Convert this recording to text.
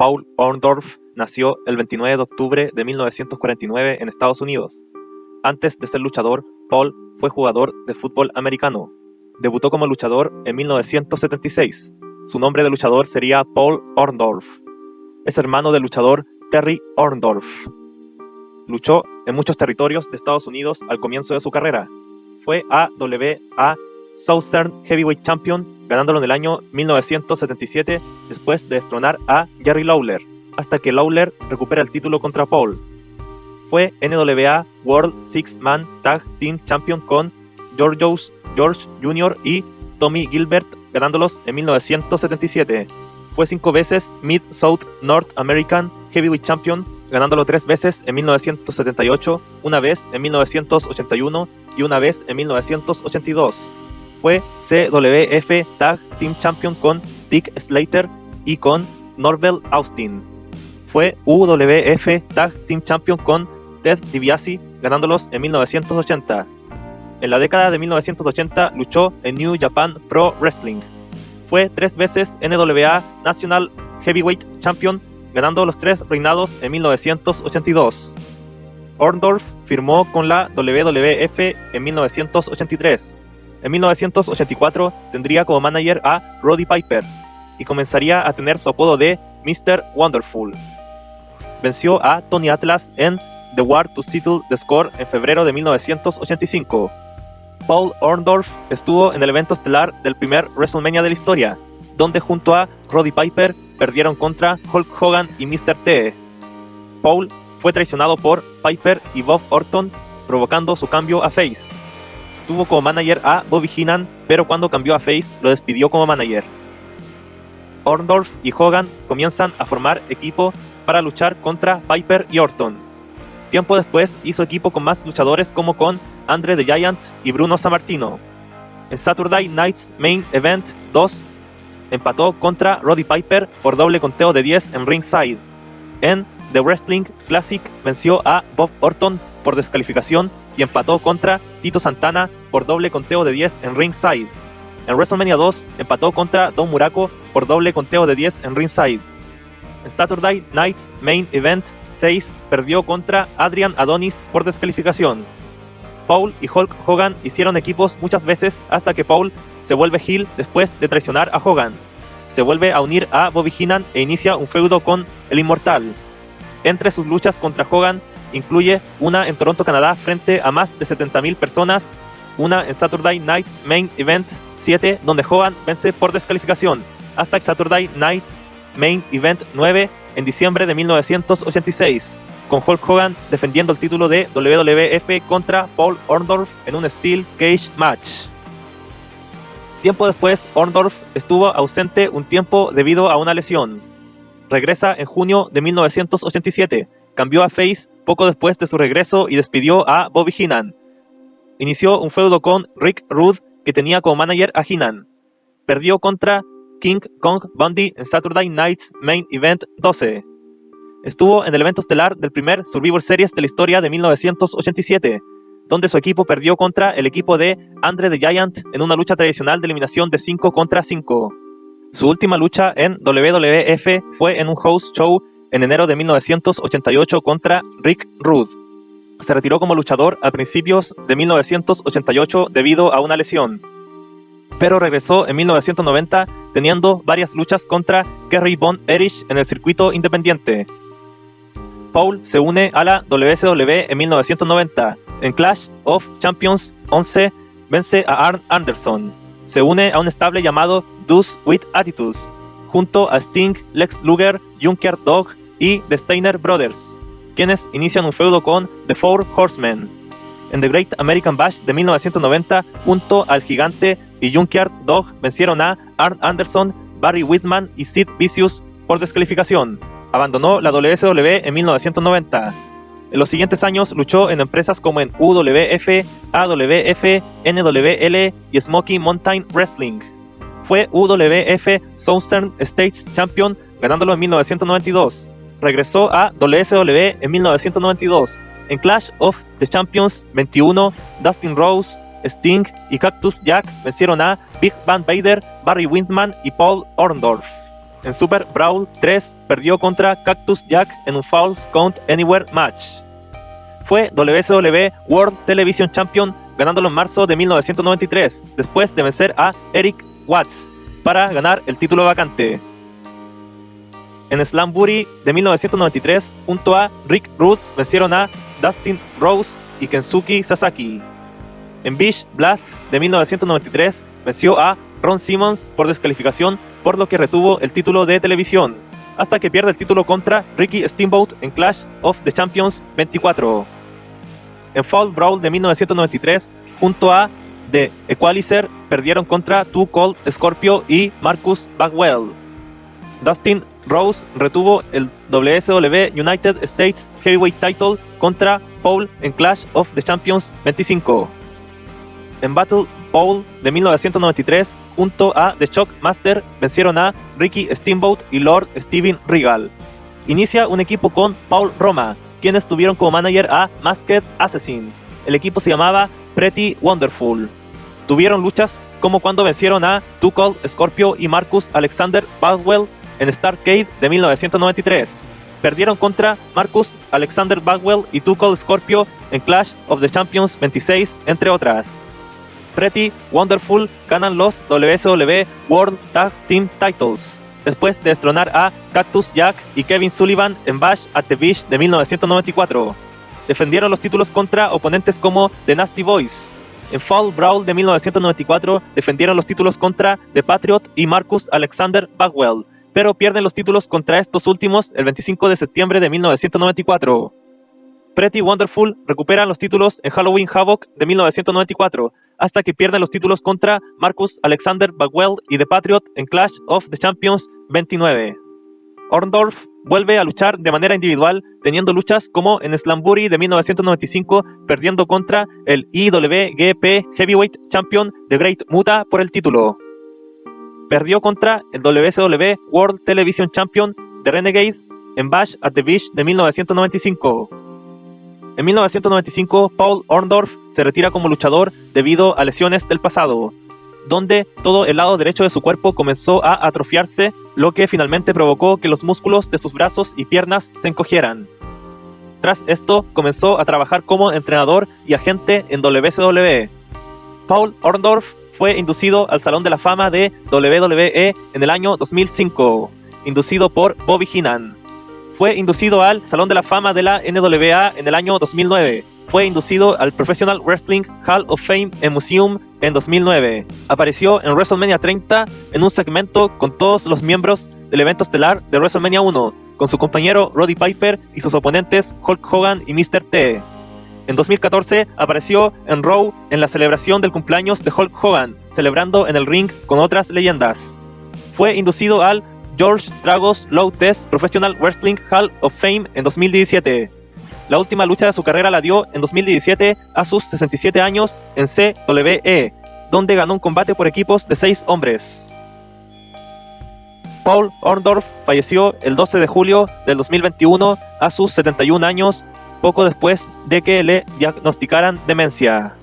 Paul Orndorff nació el 29 de octubre de 1949 en Estados Unidos. Antes de ser luchador, Paul fue jugador de fútbol americano. Debutó como luchador en 1976. Su nombre de luchador sería Paul Orndorff. Es hermano del luchador Terry Orndorff. Luchó en muchos territorios de Estados Unidos al comienzo de su carrera. Fue AWA Southern Heavyweight Champion, ganándolo en el año 1977 después de destronar a Jerry Lawler, hasta que Lawler recupera el título contra Paul. Fue NWA World Six-Man Tag Team Champion con George Jr. y Tommy Gilbert, ganándolos en 1977. Fue 5 veces Mid-South North American Heavyweight Champion, ganándolo 3 veces en 1978, una vez en 1981 y una vez en 1982. Fue CWF Tag Team Champion con Dick Slater y con Norvell Austin. Fue UWF Tag Team Champion con Ted DiBiase, ganándolos en 1980. En la década de 1980 luchó en New Japan Pro Wrestling. Fue 3 veces NWA National Heavyweight Champion, ganando los 3 reinados en 1982. Orndorff firmó con la WWF en 1983. En 1984 tendría como manager a Roddy Piper y comenzaría a tener su apodo de Mr. Wonderful. Venció a Tony Atlas en The War to Settle the Score en febrero de 1985. Paul Orndorff estuvo en el evento estelar del primer WrestleMania de la historia, donde junto a Roddy Piper perdieron contra Hulk Hogan y Mr. T. Paul fue traicionado por Piper y Bob Orton, provocando su cambio a face. Tuvo como manager a Bobby Heenan, pero cuando cambió a face lo despidió como manager. Orndorff y Hogan comienzan a formar equipo para luchar contra Piper y Orton. Tiempo después hizo equipo con más luchadores como con Andre the Giant y Bruno Sammartino. En Saturday Night's Main Event 2 empató contra Roddy Piper por doble conteo de 10 en ringside. En The Wrestling Classic venció a Bob Orton por descalificación y empató contra Tito Santana por doble conteo de 10 en ringside. En WrestleMania 2 empató contra Don Muraco por doble conteo de 10 en ringside. En Saturday Night's Main Event 6 perdió contra Adrian Adonis por descalificación. Paul y Hulk Hogan hicieron equipos muchas veces hasta que Paul se vuelve heel después de traicionar a Hogan. Se vuelve a unir a Bobby Heenan e inicia un feudo con el Inmortal. Entre sus luchas contra Hogan incluye una en Toronto, Canadá, frente a más de 70,000 personas, una en Saturday Night Main Event 7, donde Hogan vence por descalificación, hasta Saturday Night Main Event 9 en diciembre de 1986, con Hulk Hogan defendiendo el título de WWF contra Paul Orndorff en un Steel Cage Match. Tiempo después, Orndorff estuvo ausente un tiempo debido a una lesión. Regresa en junio de 1987, cambió a face poco después de su regreso y despidió a Bobby Heenan. Inició un feudo con Rick Rude, que tenía como manager a Heenan. Perdió contra King Kong Bundy en Saturday Night's Main Event 12. Estuvo en el evento estelar del primer Survivor Series de la historia de 1987, donde su equipo perdió contra el equipo de Andre the Giant en una lucha tradicional de eliminación de 5 contra 5. Su última lucha en WWF fue en un house show en enero de 1988 contra Rick Rude. Se retiró como luchador a principios de 1988 debido a una lesión, pero regresó en 1990 teniendo varias luchas contra Kerry Von Erich en el circuito independiente. Paul se une a la WCW en 1990. En Clash of Champions 11 vence a Arn Anderson. Se une a un stable llamado Dudes with Attitudes, junto a Sting, Lex Luger, Junkyard Dog y The Steiner Brothers, quienes inician un feudo con The Four Horsemen. En The Great American Bash de 1990, junto al Gigante y Junkyard Dog vencieron a Arn Anderson, Barry Whitman y Sid Vicious por descalificación. Abandonó la WCW en 1990. En los siguientes años luchó en empresas como en UWF, AWF, NWL y Smoky Mountain Wrestling. Fue UWF Southern States Champion, ganándolo en 1992. Regresó a WCW en 1992. En Clash of the Champions 21, Dustin Rose, Sting y Cactus Jack vencieron a Big Van Vader, Barry Windman y Paul Orndorff. En Super Brawl 3 perdió contra Cactus Jack en un Falls Count Anywhere match. Fue WCW World Television Champion ganándolo en marzo de 1993, después de vencer a Eric Watts para ganar el título vacante. En Slambury de 1993, junto a Rick Rude, vencieron a Dustin Rose y Kensuke Sasaki. En Bish Blast de 1993, venció a Ron Simmons por descalificación, por lo que retuvo el título de televisión, hasta que pierde el título contra Ricky Steamboat en Clash of the Champions 24. En Fall Brawl de 1993, junto a The Equalizer, perdieron contra Too Cold Scorpio y Marcus Bagwell. Dustin Rose retuvo el WCW United States Heavyweight Title contra Paul en Clash of the Champions 25. En Battle Bowl de 1993, junto a The Shockmaster, vencieron a Ricky Steamboat y Lord Steven Regal. Inicia un equipo con Paul Roma, quienes tuvieron como manager a Masked Assassin. El equipo se llamaba Pretty Wonderful. Tuvieron luchas como cuando vencieron a Too Cold Scorpio y Marcus Alexander Bagwell en Starrcade de 1993. Perdieron contra Marcus Alexander Bagwell y Too Cold Scorpio en Clash of the Champions 26, entre otras. Pretty Wonderful ganan los WCW World Tag Team Titles, después de destronar a Cactus Jack y Kevin Sullivan en Bash at the Beach de 1994. Defendieron los títulos contra oponentes como The Nasty Boys. En Fall Brawl de 1994 defendieron los títulos contra The Patriot y Marcus Alexander Bagwell, pero pierden los títulos contra estos últimos el 25 de septiembre de 1994. Pretty Wonderful recuperan los títulos en Halloween Havoc de 1994, hasta que pierden los títulos contra Marcus Alexander Bagwell y The Patriot en Clash of the Champions 29. Orndorff vuelve a luchar de manera individual, teniendo luchas como en Slambury de 1995, perdiendo contra el IWGP Heavyweight Champion The Great Muta por el título. Perdió contra el WCW World Television Champion The Renegade en Bash at the Beach de 1995. En 1995, Paul Orndorff se retira como luchador debido a lesiones del pasado, donde todo el lado derecho de su cuerpo comenzó a atrofiarse, lo que finalmente provocó que los músculos de sus brazos y piernas se encogieran. Tras esto, comenzó a trabajar como entrenador y agente en WCW. Paul Orndorff fue inducido al Salón de la Fama de WWE en el año 2005, inducido por Bobby Heenan. Fue inducido al Salón de la Fama de la NWA en el año 2009. Fue inducido al Professional Wrestling Hall of Fame and Museum en 2009. Apareció en WrestleMania 30 en un segmento con todos los miembros del evento estelar de WrestleMania 1, con su compañero Roddy Piper y sus oponentes Hulk Hogan y Mr. T. En 2014 apareció en Raw en la celebración del cumpleaños de Hulk Hogan, celebrando en el ring con otras leyendas. Fue inducido al George Dragos Low Test Professional Wrestling Hall of Fame en 2017. La última lucha de su carrera la dio en 2017 a sus 67 años en CWE, donde ganó un combate por equipos de 6 hombres. Paul Orndorff falleció el 12 de julio del 2021 a sus 71 años, poco después de que le diagnosticaran demencia.